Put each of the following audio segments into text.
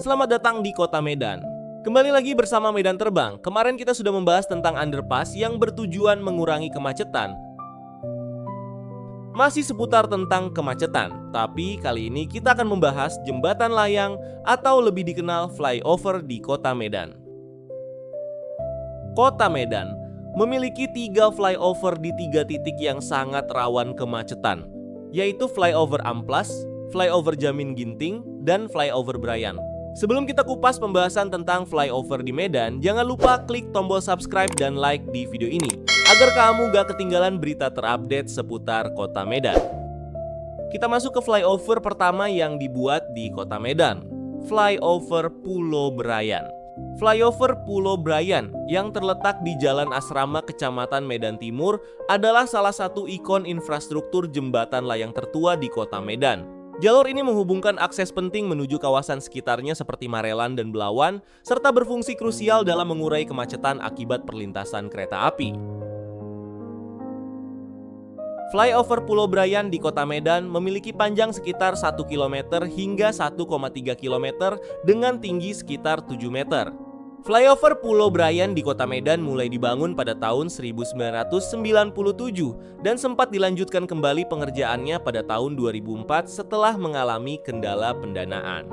Selamat datang di Kota Medan. Kembali lagi bersama Medan Terbang. Kemarin kita sudah membahas tentang underpass yang bertujuan mengurangi kemacetan. Masih seputar tentang kemacetan, tapi kali ini kita akan membahas jembatan layang atau lebih dikenal flyover di Kota Medan. Kota Medan memiliki 3 flyover di 3 titik yang sangat rawan kemacetan, yaitu flyover Amplas, flyover Jamin Ginting, dan flyover Brayan. Sebelum kita kupas pembahasan tentang flyover di Medan, jangan lupa klik tombol subscribe dan like di video ini agar kamu gak ketinggalan berita terupdate seputar Kota Medan. Kita masuk ke flyover pertama yang dibuat di Kota Medan, flyover Pulau Brayan. Flyover Pulau Brayan yang terletak di Jalan Asrama Kecamatan Medan Timur adalah salah satu ikon infrastruktur jembatan layang tertua di Kota Medan. Jalur ini menghubungkan akses penting menuju kawasan sekitarnya seperti Marelan dan Belawan, serta berfungsi krusial dalam mengurai kemacetan akibat perlintasan kereta api. Flyover Pulau Brayan di Kota Medan memiliki panjang sekitar 1 km hingga 1,3 km dengan tinggi sekitar 7 meter. Flyover Pulau Brayan di Kota Medan mulai dibangun pada tahun 1997 dan sempat dilanjutkan kembali pengerjaannya pada tahun 2004 setelah mengalami kendala pendanaan.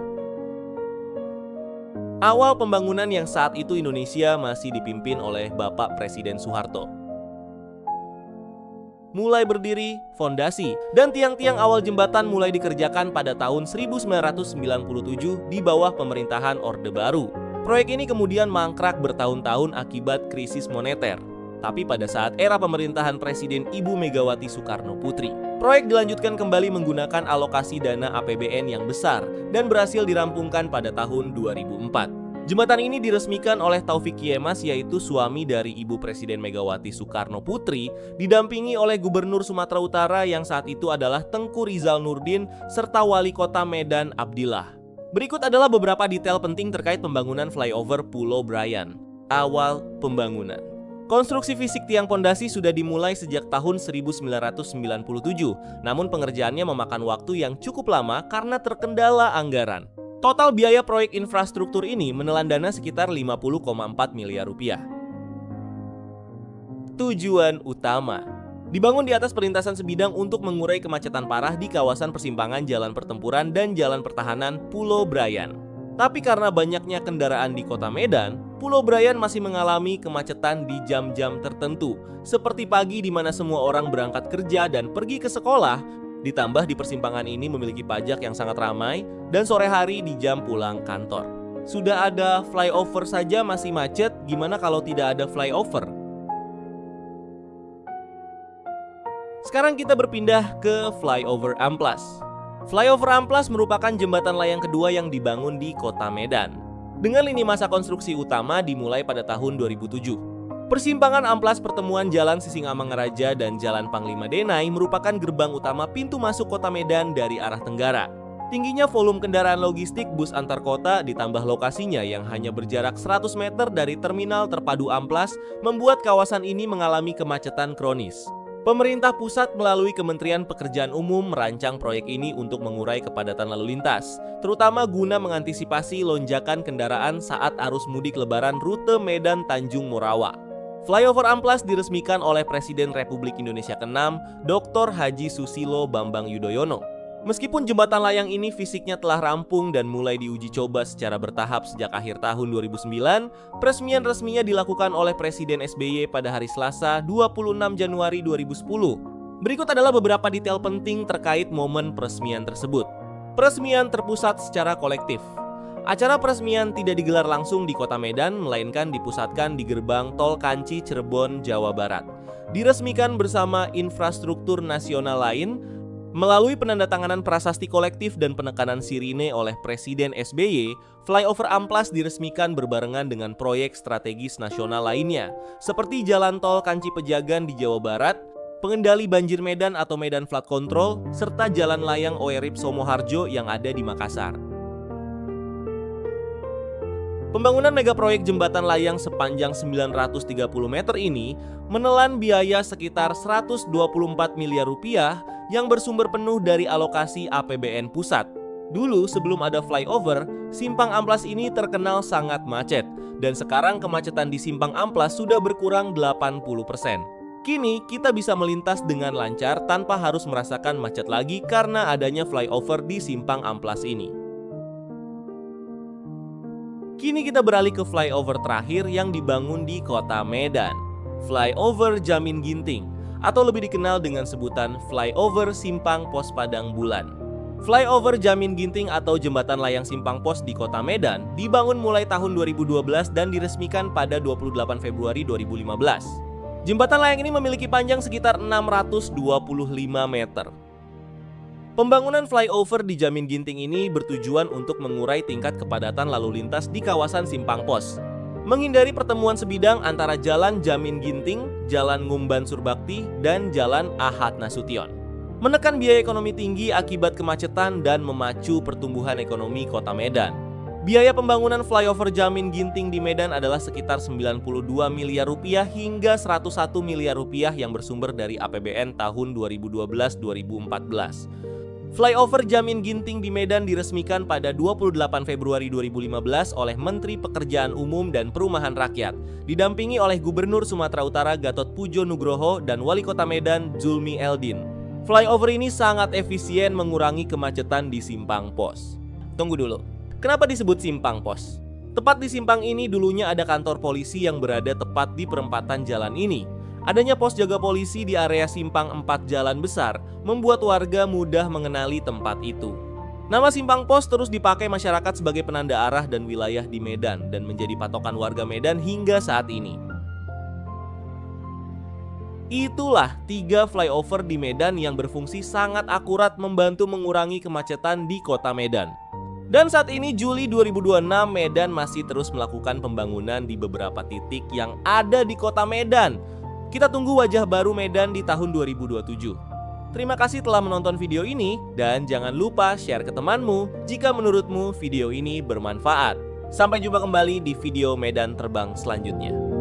Awal pembangunan yang saat itu Indonesia masih dipimpin oleh Bapak Presiden Soeharto. Mulai berdiri, fondasi, dan tiang-tiang awal jembatan mulai dikerjakan pada tahun 1997 di bawah pemerintahan Orde Baru. Proyek ini kemudian mangkrak bertahun-tahun akibat krisis moneter. Tapi pada saat era pemerintahan Presiden Ibu Megawati Soekarno Putri, proyek dilanjutkan kembali menggunakan alokasi dana APBN yang besar dan berhasil dirampungkan pada tahun 2004. Jembatan ini diresmikan oleh Taufik Yemas, yaitu suami dari Ibu Presiden Megawati Soekarno Putri, didampingi oleh Gubernur Sumatera Utara yang saat itu adalah Tengku Rizal Nurdin serta Wali Kota Medan Abdillah. Berikut adalah beberapa detail penting terkait pembangunan flyover Pulau Brayan. Awal pembangunan. Konstruksi fisik tiang pondasi sudah dimulai sejak tahun 1997, namun pengerjaannya memakan waktu yang cukup lama karena terkendala anggaran. Total biaya proyek infrastruktur ini menelan dana sekitar 50,4 miliar rupiah. Tujuan utama: dibangun di atas perlintasan sebidang untuk mengurai kemacetan parah di kawasan persimpangan Jalan Pertempuran dan Jalan Pertahanan Pulau Brayan. Tapi karena banyaknya kendaraan di Kota Medan, Pulau Brayan masih mengalami kemacetan di jam-jam tertentu, seperti pagi di mana semua orang berangkat kerja dan pergi ke sekolah, ditambah di persimpangan ini memiliki pajak yang sangat ramai, dan sore hari di jam pulang kantor. Sudah ada flyover saja masih macet, gimana kalau tidak ada flyover? Sekarang kita berpindah ke flyover Amplas. Flyover Amplas merupakan jembatan layang kedua yang dibangun di Kota Medan. Dengan lini masa konstruksi utama dimulai pada tahun 2007. Persimpangan Amplas pertemuan Jalan Sisingamangaraja dan Jalan Panglima Denai merupakan gerbang utama pintu masuk Kota Medan dari arah tenggara. Tingginya volume kendaraan logistik bus antar kota ditambah lokasinya yang hanya berjarak 100 meter dari terminal terpadu Amplas membuat kawasan ini mengalami kemacetan kronis. Pemerintah pusat melalui Kementerian Pekerjaan Umum merancang proyek ini untuk mengurai kepadatan lalu lintas, terutama guna mengantisipasi lonjakan kendaraan saat arus mudik Lebaran rute Medan Tanjung Morawa. Flyover Amplas diresmikan oleh Presiden Republik Indonesia ke-6, Dr. Haji Susilo Bambang Yudhoyono. Meskipun jembatan layang ini fisiknya telah rampung dan mulai diuji coba secara bertahap sejak akhir tahun 2009, peresmian resminya dilakukan oleh Presiden SBY pada hari Selasa 26 Januari 2010. Berikut adalah beberapa detail penting terkait momen peresmian tersebut. Peresmian terpusat secara kolektif. Acara peresmian tidak digelar langsung di Kota Medan, melainkan dipusatkan di gerbang Tol Kanci Cirebon, Jawa Barat. Diresmikan bersama infrastruktur nasional lain, melalui penandatanganan prasasti kolektif dan penekanan sirine oleh Presiden SBY, flyover Amplas diresmikan berbarengan dengan proyek strategis nasional lainnya, seperti Jalan Tol Kanci Pejagan di Jawa Barat, pengendali banjir Medan atau Medan Flood Control, serta Jalan Layang Oerip Somoharjo yang ada di Makassar. Pembangunan megaproyek jembatan layang sepanjang 930 meter ini menelan biaya sekitar 124 miliar rupiah yang bersumber penuh dari alokasi APBN pusat. Dulu sebelum ada flyover, Simpang Amplas ini terkenal sangat macet, dan sekarang kemacetan di Simpang Amplas sudah berkurang 80%. Kini kita bisa melintas dengan lancar tanpa harus merasakan macet lagi karena adanya flyover di Simpang Amplas ini. Kini kita beralih ke flyover terakhir yang dibangun di Kota Medan, Flyover Jamin Ginting, atau lebih dikenal dengan sebutan Flyover Simpang Pos Padang Bulan. Flyover Jamin Ginting atau Jembatan Layang Simpang Pos di Kota Medan dibangun mulai tahun 2012 dan diresmikan pada 28 Februari 2015. Jembatan layang ini memiliki panjang sekitar 625 meter. Pembangunan flyover di Jamin Ginting ini bertujuan untuk mengurai tingkat kepadatan lalu lintas di kawasan Simpang Pos, menghindari pertemuan sebidang antara Jalan Jamin Ginting, Jalan Ngumban Surbakti, dan Jalan Ahad Nasution, menekan biaya ekonomi tinggi akibat kemacetan dan memacu pertumbuhan ekonomi Kota Medan. Biaya pembangunan flyover Jamin Ginting di Medan adalah sekitar 92 miliar rupiah hingga 101 miliar rupiah yang bersumber dari APBN tahun 2012-2014. Flyover Jamin Ginting di Medan diresmikan pada 28 Februari 2015 oleh Menteri Pekerjaan Umum dan Perumahan Rakyat, didampingi oleh Gubernur Sumatera Utara Gatot Pujo Nugroho dan Wali Kota Medan Zulmi Eldin. Flyover ini sangat efisien mengurangi kemacetan di Simpang Pos. Tunggu dulu. Kenapa disebut Simpang Pos? Tepat di simpang ini dulunya ada kantor polisi yang berada tepat di perempatan jalan ini. Adanya pos jaga polisi di area Simpang 4 Jalan Besar membuat warga mudah mengenali tempat itu. Nama Simpang Pos terus dipakai masyarakat sebagai penanda arah dan wilayah di Medan dan menjadi patokan warga Medan hingga saat ini. Itulah 3 flyover di Medan yang berfungsi sangat akurat membantu mengurangi kemacetan di Kota Medan. Dan saat ini Juli 2026 Medan masih terus melakukan pembangunan di beberapa titik yang ada di Kota Medan. Kita tunggu wajah baru Medan di tahun 2027. Terima kasih telah menonton video ini dan jangan lupa share ke temanmu jika menurutmu video ini bermanfaat. Sampai jumpa kembali di video Medan Terbang selanjutnya.